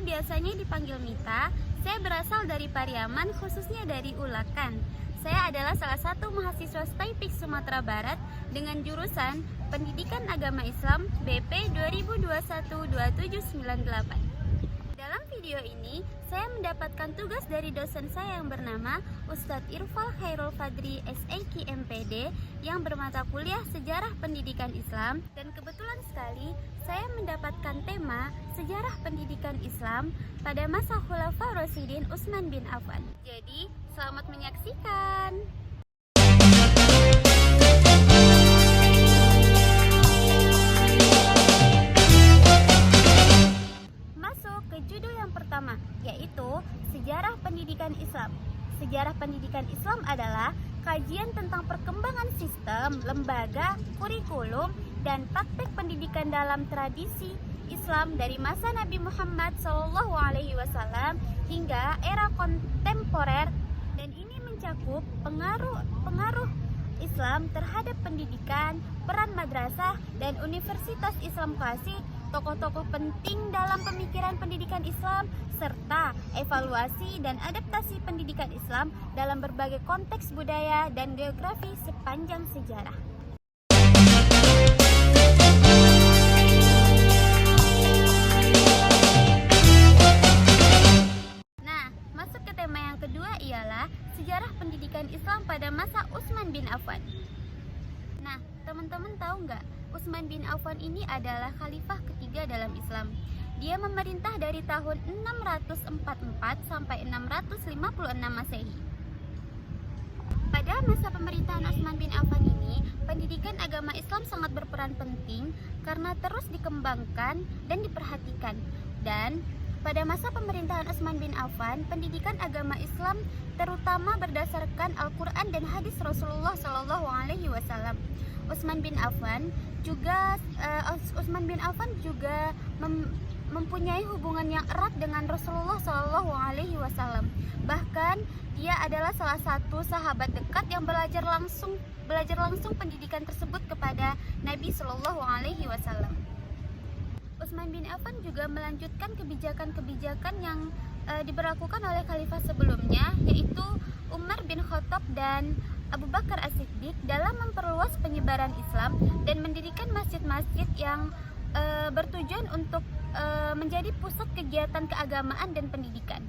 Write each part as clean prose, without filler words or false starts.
biasanya dipanggil Mita. Saya berasal dari Pariaman, khususnya dari Ulakan. Saya adalah salah satu mahasiswa STAIPIK Sumatera Barat dengan jurusan Pendidikan Agama Islam BP 2021-2798. Dalam video ini, saya mendapatkan tugas dari dosen saya yang bernama Ustadz Irfal Khairul Fadri SIK MPD yang bermata kuliah Sejarah Pendidikan Islam, dan kebetulan sekali saya mendapatkan tema Sejarah Pendidikan Islam pada masa Khulafaur Rasyidin Utsman bin Affan. Jadi, selamat menyaksikan. Judul yang pertama, yaitu Sejarah Pendidikan Islam. Sejarah Pendidikan Islam adalah kajian tentang perkembangan sistem, lembaga, kurikulum, dan praktek pendidikan dalam tradisi Islam dari masa Nabi Muhammad SAW hingga era kontemporer, dan ini mencakup pengaruh Islam terhadap pendidikan, peran madrasah dan universitas Islam klasik, tokoh-tokoh penting dalam pemikiran pendidikan Islam, serta evaluasi dan adaptasi pendidikan Islam dalam berbagai konteks budaya dan geografi sepanjang sejarah. Nah, masuk ke tema yang kedua ialah sejarah pendidikan Islam pada masa Utsman bin Affan. Nah, teman-teman tahu nggak? Utsman bin Affan ini adalah khalifah ketiga dalam Islam. Dia memerintah dari tahun 644 sampai 656 Masehi. Pada masa pemerintahan Utsman bin Affan ini, pendidikan agama Islam sangat berperan penting karena terus dikembangkan dan diperhatikan. Dan pada masa pemerintahan Utsman bin Affan, pendidikan agama Islam terutama berdasarkan Al-Quran dan hadis Rasulullah SAW. Utsman bin Affan juga mempunyai hubungan yang erat dengan Rasulullah SAW. Bahkan dia adalah salah satu sahabat dekat yang belajar langsung pendidikan tersebut kepada Nabi SAW. Utsman bin Affan juga melanjutkan kebijakan-kebijakan yang diberlakukan oleh khalifah sebelumnya, yaitu Umar bin Khattab dan Abu Bakar As-Siddiq dalam memperluas penyebaran Islam dan mendirikan masjid-masjid yang bertujuan untuk menjadi pusat kegiatan keagamaan dan pendidikan.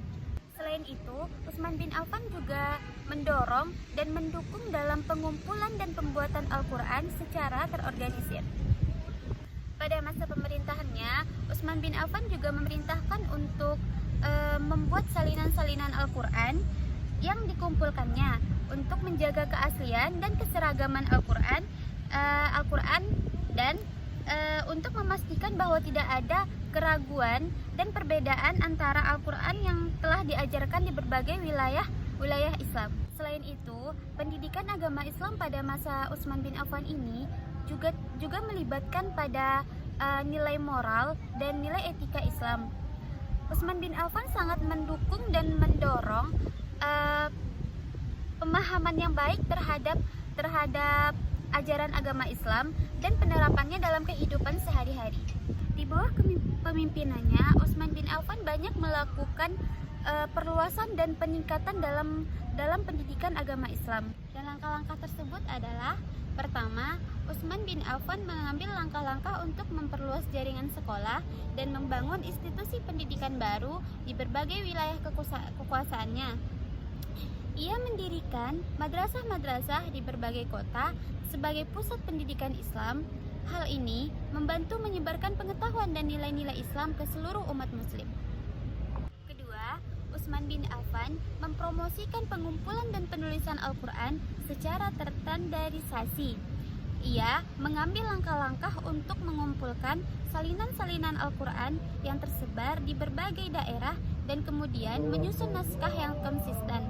Selain itu, Utsman bin Affan juga mendorong dan mendukung dalam pengumpulan dan pembuatan Al-Quran secara terorganisir. Pada masa pemerintahannya, Utsman bin Affan juga memerintahkan untuk membuat salinan-salinan Al-Quran yang dikumpulkannya untuk menjaga keaslian dan keseragaman Al-Quran dan untuk memastikan bahwa tidak ada keraguan dan perbedaan antara Al-Quran yang telah diajarkan di berbagai wilayah Islam. Selain itu, pendidikan agama Islam pada masa Utsman bin Affan ini juga melibatkan pada nilai moral dan nilai etika Islam. Utsman bin Affan sangat mendukung dan mendorong pemahaman yang baik terhadap ajaran agama Islam dan penerapannya dalam kehidupan sehari-hari. Di bawah pemimpinannya, Utsman bin Affan banyak melakukan perluasan dan peningkatan dalam pendidikan agama Islam. Dan langkah-langkah tersebut adalah: pertama, Utsman bin Affan mengambil langkah-langkah untuk memperluas jaringan sekolah dan membangun institusi pendidikan baru di berbagai wilayah kekuasaannya. Ia mendirikan madrasah-madrasah di berbagai kota sebagai pusat pendidikan Islam. Hal ini membantu menyebarkan pengetahuan dan nilai-nilai Islam ke seluruh umat muslim. Kedua, Utsman bin Affan mempromosikan pengumpulan dan penulisan Al-Quran secara terstandarisasi. Ia mengambil langkah-langkah untuk mengumpulkan salinan-salinan Al-Quran yang tersebar di berbagai daerah dan kemudian menyusun naskah yang konsisten.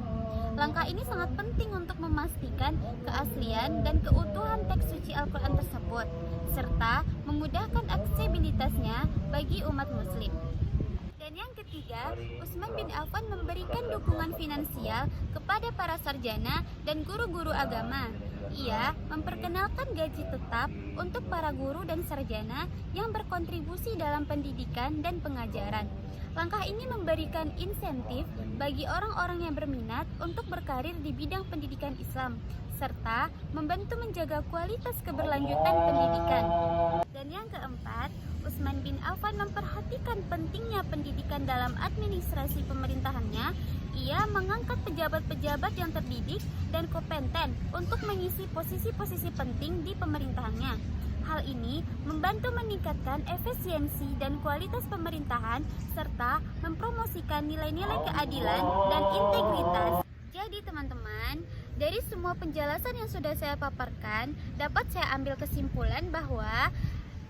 Langkah ini sangat penting untuk memastikan keaslian dan keutuhan teks suci Al-Quran tersebut, serta memudahkan aksesibilitasnya bagi umat muslim. Dan yang ketiga, Utsman bin Affan memberikan dukungan finansial kepada para sarjana dan guru-guru agama. Ia memperkenalkan gaji tetap untuk para guru dan sarjana yang berkontribusi dalam pendidikan dan pengajaran. Langkah ini memberikan insentif bagi orang-orang yang berminat untuk berkarir di bidang pendidikan Islam, serta membantu menjaga kualitas keberlanjutan pendidikan. Dan yang keempat, Utsman bin Affan memperhatikan pentingnya pendidikan dalam administrasi pemerintahannya. Ia mengangkat pejabat-pejabat yang terdidik dan kompeten untuk mengisi posisi-posisi penting di pemerintahannya. Hal ini membantu meningkatkan efisiensi dan kualitas pemerintahan serta mempromosikan nilai-nilai keadilan dan integritas. Jadi teman-teman, dari semua penjelasan yang sudah saya paparkan, dapat saya ambil kesimpulan bahwa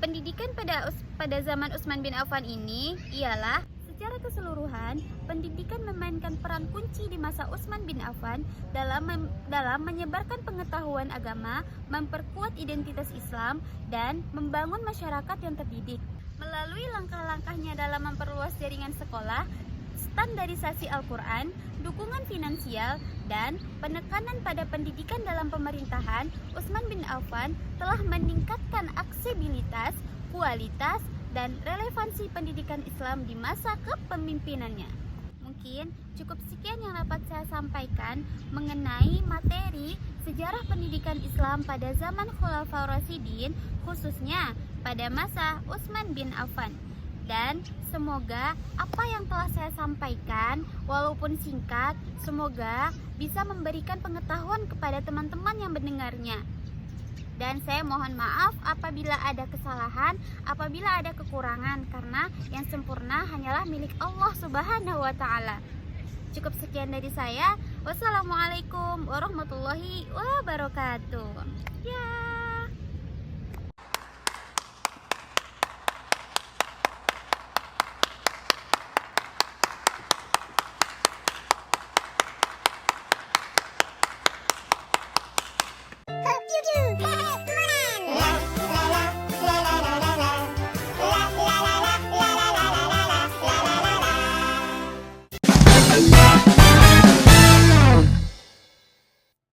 pendidikan pada zaman Utsman bin Affan ini ialah secara keseluruhan, pendidikan memainkan peran kunci di masa Utsman bin Affan dalam menyebarkan pengetahuan agama, memperkuat identitas Islam, dan membangun masyarakat yang terdidik. Melalui langkah-langkahnya dalam memperluas jaringan sekolah, standarisasi Al-Quran, dukungan finansial, dan penekanan pada pendidikan dalam pemerintahan, Utsman bin Affan telah meningkatkan aksesibilitas, kualitas, dan relevansi pendidikan Islam di masa kepemimpinannya. Mungkin cukup sekian yang dapat saya sampaikan mengenai materi sejarah pendidikan Islam pada zaman Khulafaur Rasyidin, khususnya pada masa Utsman bin Affan. Dan semoga apa yang telah saya sampaikan, walaupun singkat, semoga bisa memberikan pengetahuan kepada teman-teman yang mendengarnya. Dan saya mohon maaf apabila ada kesalahan, apabila ada kekurangan, karena yang sempurna hanyalah milik Allah Subhanahu wa Ta'ala. Cukup sekian dari saya. Wassalamualaikum warahmatullahi wabarakatuh. Ya.